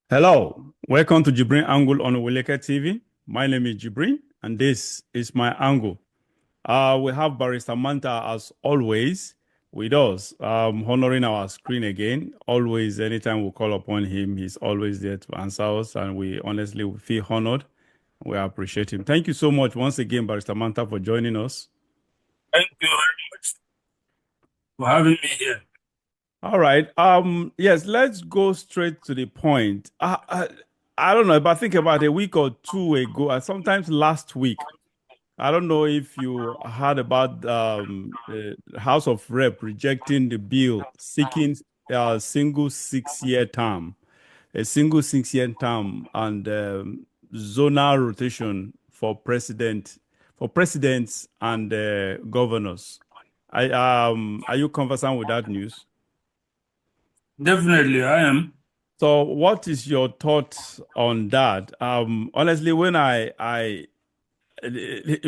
Hello, welcome to JIBRIN Angle on Oweleke TV. My name is JIBRIN, and this is my angle. We have Barrister Manta as always with us, honoring our screen again. Always, anytime we call upon him, he's always there to answer us, and we feel honored. We appreciate him. Thank you so much once again, Barrister Manta, for joining us. Thank you very much for having me here. All right. Yes, let's go straight to the point. I don't know, but I think about a week or two ago, sometimes last week, I don't know if you heard about House of Rep rejecting the bill seeking a single 6-year term, and zonal rotation for presidents and governors. Are you conversant with that news? Definitely, I am. So, what is your thoughts on that? Honestly, in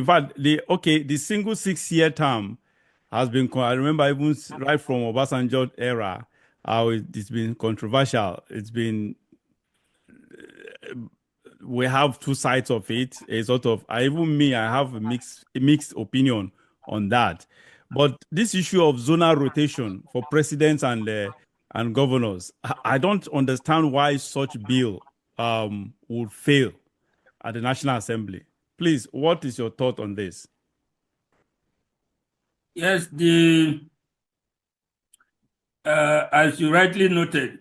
fact, the single 6-year term has been, I remember even right from Obasanjo era, how it's been controversial. We have two sides of it. A sort of, I have a mixed opinion on that. But this issue of zonal rotation for presidents and governors, I don't understand why such bill would fail at the National Assembly. Please, what is your thought on this? Yes, as you rightly noted,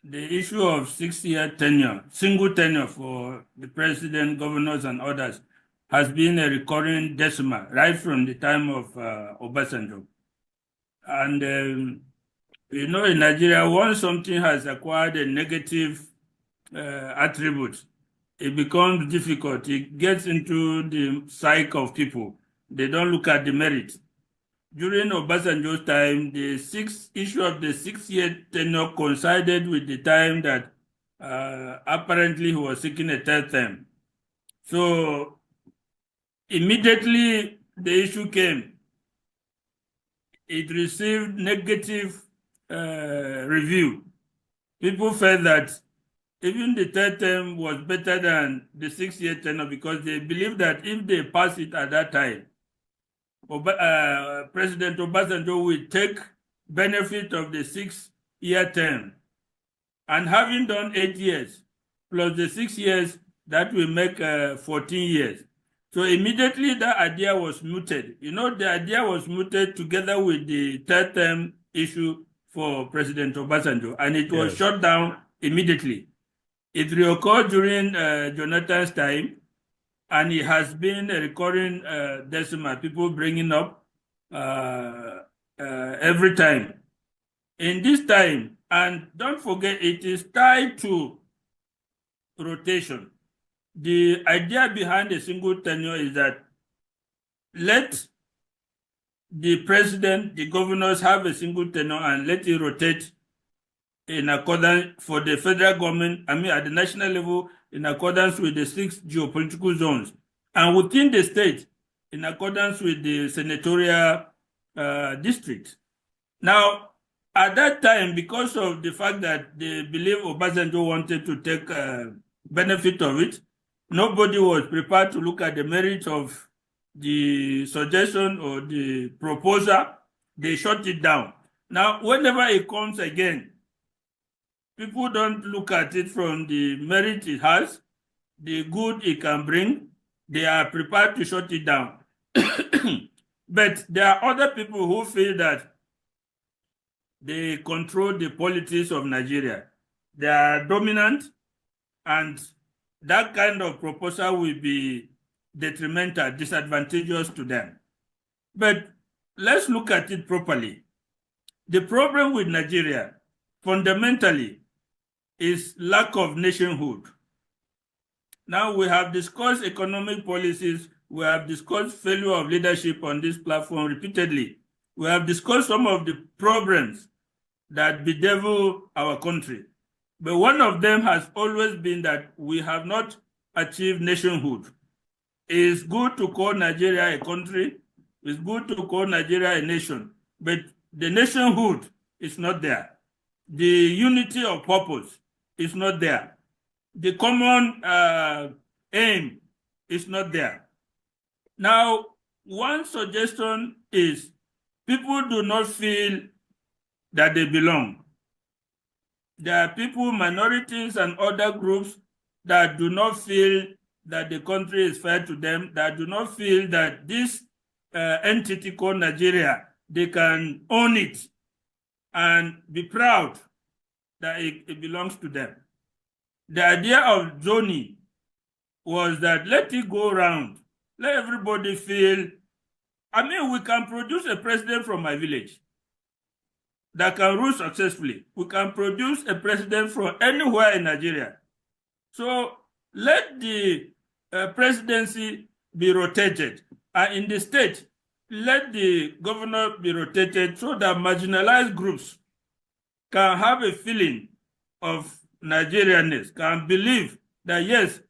the issue of 6-year tenure, single tenure for the president, governors, and others has been a recurring decimal right from the time of Obasanjo. And, in Nigeria, once something has acquired a negative attribute, it becomes difficult. It gets into the psyche of people. They don't look at the merit. During Obasanjo's time, the issue of the 6-year tenure coincided with the time that apparently he was seeking a third term. So immediately the issue came, it received negative review. People felt that even the third term was better than the 6-year tenure because they believed that if they pass it at that time, President Obasanjo will take benefit of the 6-year term. And having done 8 years, plus the 6 years, that will make 14 years. So immediately that idea was mooted. The idea was mooted together with the third term issue for President Obasanjo, and it was Yes. shut down immediately. It reoccurred during Jonathan's time, and it has been a recurring decimal, people bringing up every time. In this time, and don't forget, it is tied to rotation. The idea behind a single tenure is that let the president, the governors have a single tenure and let it rotate in accordance for the federal government, at the national level, in accordance with the 6 geopolitical zones, and within the state, in accordance with the senatorial district. Now, at that time, because of the fact that they believe Obasanjo wanted to take benefit of it, nobody was prepared to look at the merit of the suggestion or the proposal. They shut it down. Now, whenever it comes again, people don't look at it from the merit it has, the good it can bring. They are prepared to shut it down. But there are other people who feel that they control the politics of Nigeria. They are dominant, and that kind of proposal will be detrimental, disadvantageous to them. But let's look at it properly. The problem with Nigeria, fundamentally, is lack of nationhood. Now, we have discussed economic policies. We have discussed failure of leadership on this platform repeatedly. We have discussed some of the problems that bedevil our country. But one of them has always been that we have not achieved nationhood. It's good to call Nigeria a country. It's good to call Nigeria a nation. But the nationhood is not there. The unity of purpose is not there. The common aim is not there. Now, one suggestion is people do not feel that they belong. There are people, minorities, and other groups that do not feel that the country is fair to them, that do not feel that this entity called Nigeria, they can own it and be proud that it belongs to them. The idea of zoning was that let it go around, let everybody feel. I mean, we can produce a president from my village that can rule successfully. We can produce a president from anywhere in Nigeria. So let the presidency be rotated. And in the state, let the governor be rotated so that marginalized groups can have a feeling of Nigerianness, can believe that yes,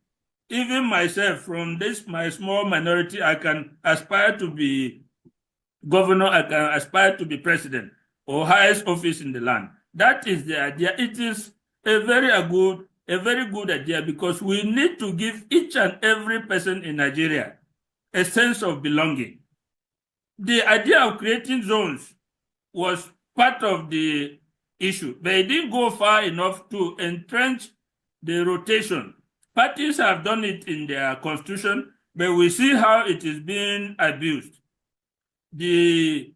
even myself from this, my small minority, I can aspire to be governor, I can aspire to be president or highest office in the land. That is the idea. It is a very good idea because we need to give each and every person in Nigeria a sense of belonging. The idea of creating zones was part of the issue, but it didn't go far enough to entrench the rotation. Parties have done it in their constitution, but we see how it is being abused. There's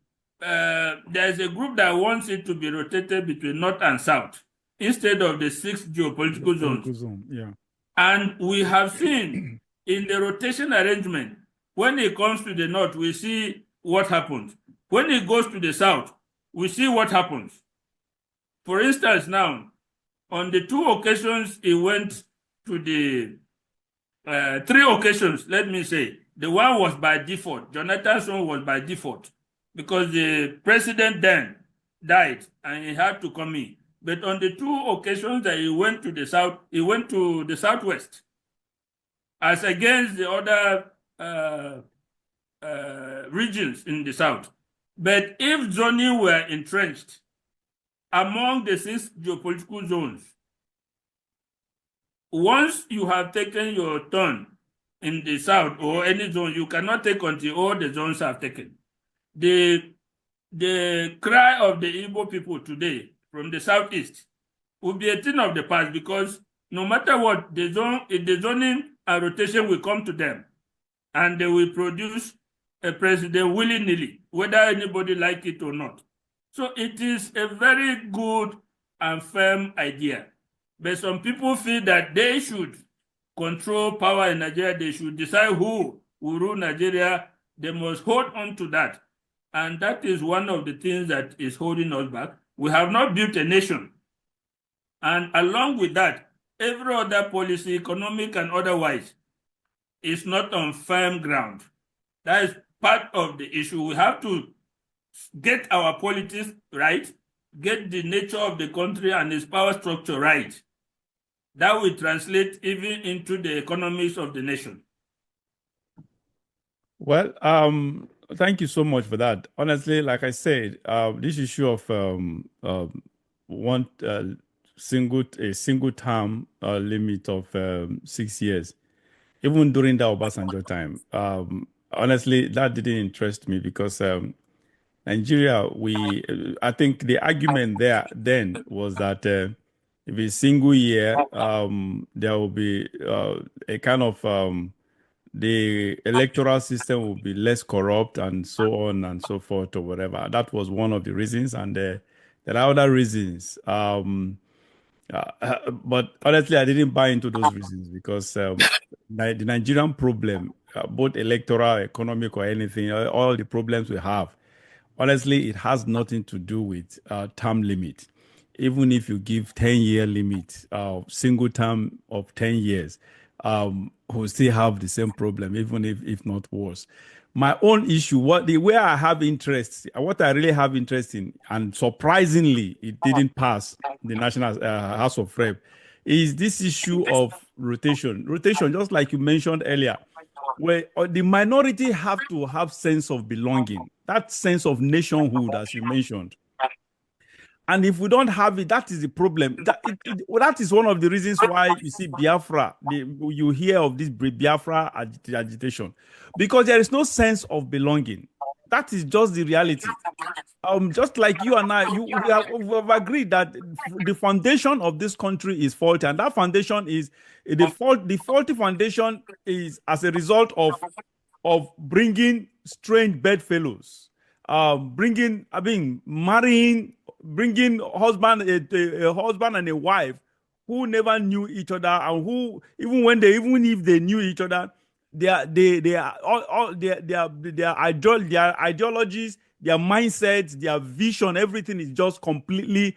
a group that wants it to be rotated between north and south instead of the 6 geopolitical zones. Yeah. And we have seen in the rotation arrangement, when it comes to the north, we see what happens. When it goes to the south, we see what happens. For instance, now, on the 2 occasions it went to the 3 occasions, let me say, the one was by default. Jonathan's one was by default because the president then died and he had to come in. But on the 2 occasions that he went to the south, he went to the southwest as against the other regions in the south. But if zoning were entrenched among the 6 geopolitical zones, once you have taken your turn in the south or any zone, you cannot take until all the zones have taken. The cry of the Igbo people today from the southeast will be a thing of the past because no matter what, the zoning and rotation will come to them and they will produce a president willy-nilly, whether anybody like it or not. So it is a very good and firm idea. But some people feel that they should control power in Nigeria. They should decide who will rule Nigeria. They must hold on to that. And that is one of the things that is holding us back. We have not built a nation. And along with that, every other policy, economic and otherwise, is not on firm ground. That is part of the issue. We have to get our politics right, get the nature of the country and its power structure right. That will translate even into the economies of the nation. Well, thank you so much for that. Honestly, like I said, this issue of single term limit of 6 years, even during the Obasanjo time, honestly, that didn't interest me because Nigeria, I think the argument there then was that if a single year, there will be a kind of the electoral system will be less corrupt and so on and so forth or whatever. That was one of the reasons, and there are other reasons. But honestly, I didn't buy into those reasons because the Nigerian problem, both electoral, economic, or anything, all the problems we have, honestly, it has nothing to do with term limit. Even if you give 10-year limit, single term of 10 years, we'll still have the same problem, even if not worse. My own issue, what I really have interest in, and surprisingly, it didn't pass the National House of Rep, is this issue of rotation. Rotation, just like you mentioned earlier, where the minority have to have sense of belonging, that sense of nationhood, as you mentioned. And if we don't have it, that is the problem. That is one of the reasons why you see Biafra, you hear of this Biafra agitation, because there is no sense of belonging. That is just the reality. Just like you and I, we've agreed that the foundation of this country is faulty, and that foundation is the faulty foundation is as a result of bringing strange bedfellows, marrying, bringing a husband and a wife who never knew each other, and who even if they knew each other, their ideologies, their mindsets, their vision, everything is just completely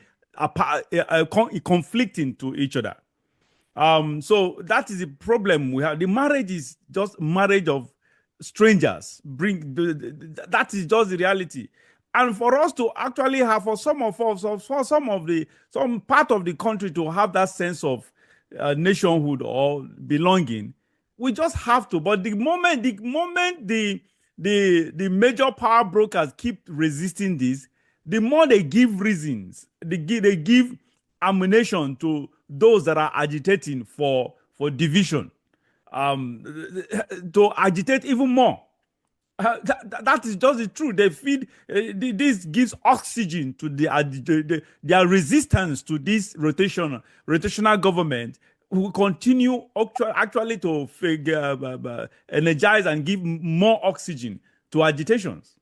conflicting to each other. So that is the problem we have. The marriage is just marriage of strangers. That is just the reality. And for us to actually have, for some of us, for some part of the country to have that sense of nationhood or belonging, we just have to. But the moment the major power brokers keep resisting this, the more they give reasons, they give ammunition to those that are agitating for division, to agitate even more. That is just the truth. They feed this gives oxygen to their resistance to this rotational government, who continue actually to energize and give more oxygen to agitations.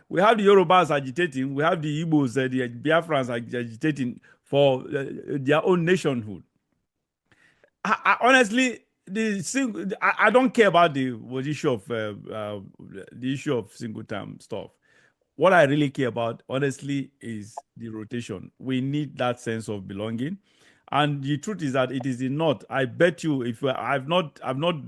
We have the Yorubas agitating, we have the Igbos, the Biafrans agitating for their own nationhood. Honestly, I don't care about the issue of single term stuff. What I really care about, honestly, is the rotation. We need that sense of belonging, and the truth is that it is not. I bet you, if I've not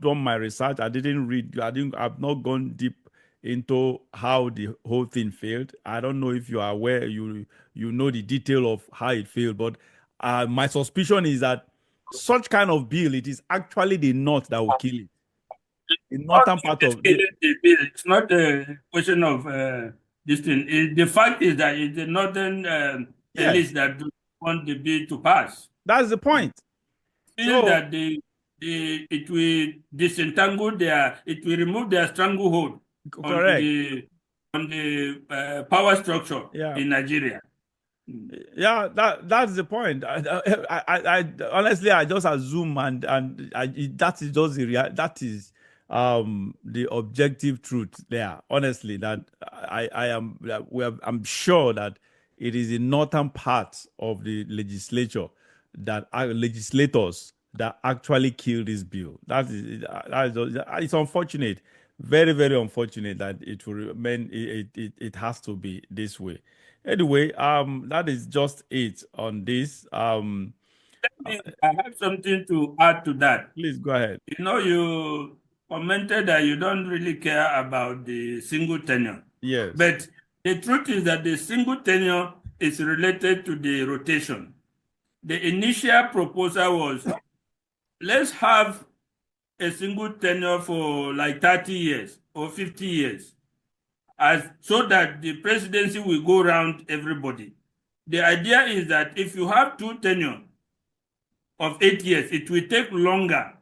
done my research, I've not gone deep into how the whole thing failed. I don't know if you are aware, you know the detail of how it failed, but my suspicion is that such kind of bill, it is actually the North that will kill it. The northern part of the bill. It's not a question of this thing. The fact is that it's the northern elites that do want the bill to pass. That's the point. Feel that it will disentangle it will remove their stranglehold on the power structure in Nigeria. Yeah, that's the point. I honestly, I just assume, and that is just that is the objective truth there. Honestly, that I'm sure that it is the northern part of the legislature that legislators that actually killed this bill. It's unfortunate, very, very unfortunate that it will remain. It has to be this way. Anyway, that is just it on this. I have something to add to that. Please go ahead. You know, you commented that you don't really care about the single tenure. Yes. But the truth is that the single tenure is related to the rotation. The initial proposal was, let's have a single tenure for like 30 years or 50 years, so that the presidency will go around everybody. The idea is that if you have two tenure of 8 years, it will take longer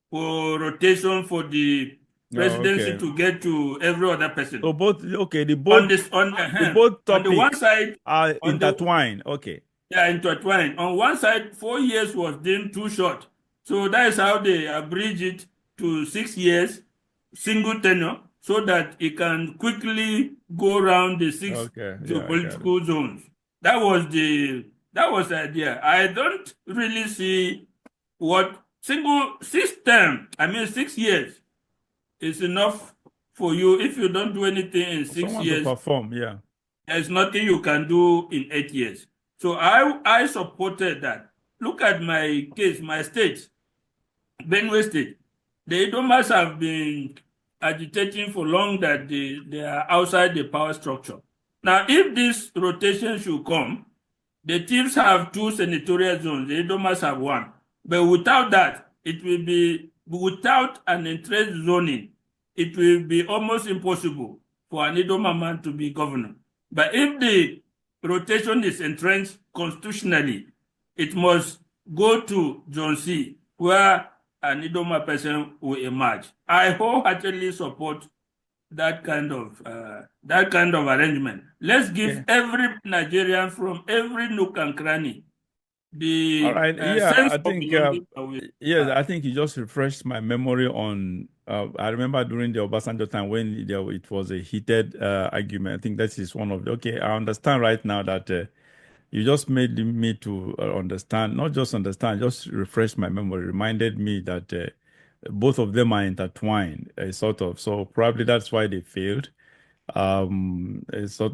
for rotation for the presidency to get to every other person. So both topics on the one side are intertwined. Yeah, intertwined. On one side, 4 years was deemed too short. So that is how they abridge it to 6 years, single tenure, so that it can quickly go around the six geopolitical zones. That was the idea. I don't really see what 6 years is enough for you. If you don't do anything in 6 years, to perform, there's nothing you can do in 8 years. So I supported that. Look at my case, my state, Benue State. The Idomas have been agitating for long that they are outside the power structure. Now, if this rotation should come, the Tivs have 2 senatorial zones, the Idomas have 1. But without that, it will be, without an interest zoning, it will be almost impossible for an Idoma man to be governor. But if the rotation is entrenched constitutionally, it must go to John C., where an Idoma person will emerge. I wholeheartedly support that kind of arrangement. Let's give every Nigerian from every nook and cranny the All right. Yeah, sense I of think belonging that we yes, have. I think you just refreshed my memory on. I remember during the Obasanjo time when it was a heated argument. I think that is one of the. Okay, I understand right now that you just made me to understand, not just understand, just refresh my memory, reminded me that both of them are intertwined, sort of. So probably that's why they failed. So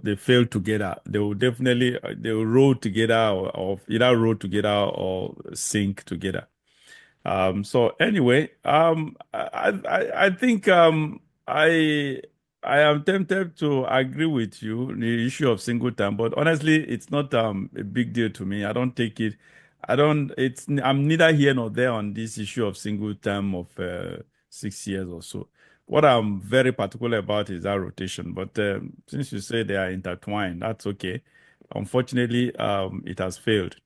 they failed together. They will definitely they will roll together or either roll together or sink together. So anyway, I think I am tempted to agree with you the issue of single term, but honestly, it's not a big deal to me. I don't take it. I don't. It's I'm neither here nor there on this issue of single term of 6 years or so. What I'm very particular about is that rotation. But since you say they are intertwined, that's okay. Unfortunately, it has failed.